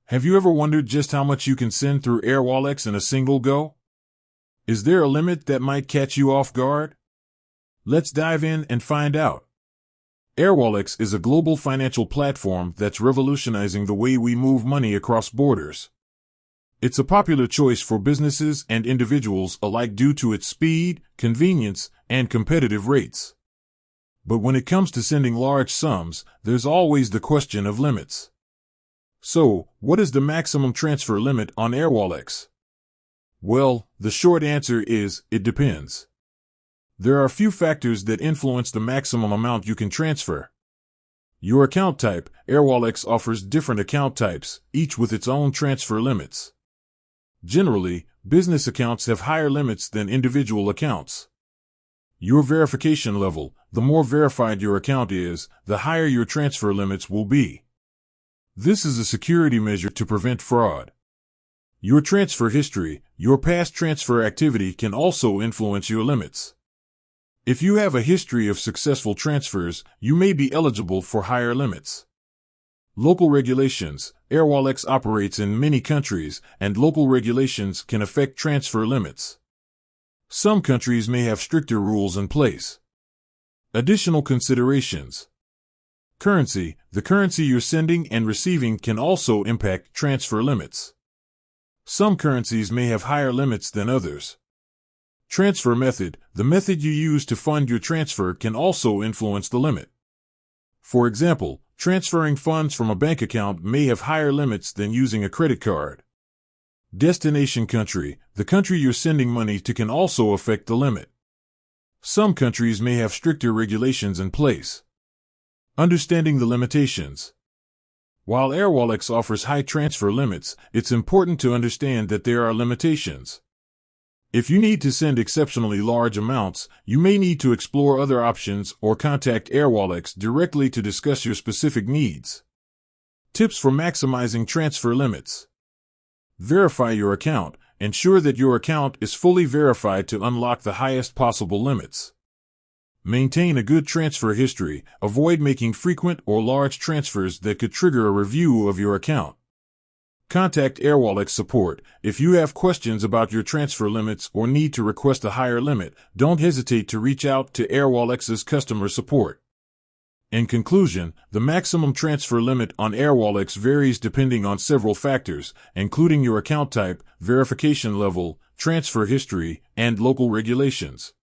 Have you ever wondered just how much you can send through Airwallex in a single go? Is there a limit that might catch you off guard? Let's dive in and find out. Airwallex is a global financial platform that's revolutionizing the way we move money across borders. It's a popular choice for businesses and individuals alike due to its speed, convenience, and competitive rates. But when it comes to sending large sums, there's always the question of limits. So, what is the maximum transfer limit on Airwallex? Well, the short answer is, it depends. There are a few factors that influence the maximum amount you can transfer. Your account type. Airwallex offers different account types, each with its own transfer limits. Generally, business accounts have higher limits than individual accounts. Your verification level. The more verified your account is, the higher your transfer limits will be. This is a security measure to prevent fraud. Your transfer history. Your past transfer activity can also influence your limits. If you have a history of successful transfers, you may be eligible for higher limits. Local regulations. Airwallex operates in many countries, and local regulations can affect transfer limits. Some countries may have stricter rules in place. Additional considerations. Currency. The currency you're sending and receiving can also impact transfer limits. Some currencies may have higher limits than others. Transfer method. The method you use to fund your transfer can also influence the limit. For example, transferring funds from a bank account may have higher limits than using a credit card. Destination country. The country you're sending money to can also affect the limit. Some countries may have stricter regulations in place. Understanding the limitations. While Airwallex offers high transfer limits, it's important to understand that there are limitations. If you need to send exceptionally large amounts, you may need to explore other options or contact Airwallex directly to discuss your specific needs. Tips for maximizing transfer limits. Verify your account. Ensure that your account is fully verified to unlock the highest possible limits. Maintain a good transfer history. Avoid making frequent or large transfers that could trigger a review of your account. Contact Airwallex support. If you have questions about your transfer limits or need to request a higher limit, don't hesitate to reach out to Airwallex's customer support. In conclusion, the maximum transfer limit on Airwallex varies depending on several factors, including your account type, verification level, transfer history, and local regulations.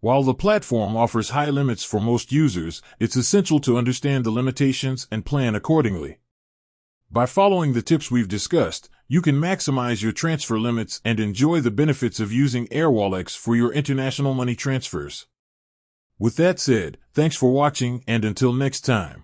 While the platform offers high limits for most users, it's essential to understand the limitations and plan accordingly. By following the tips we've discussed, you can maximize your transfer limits and enjoy the benefits of using Airwallex for your international money transfers. With that said, thanks for watching, and until next time.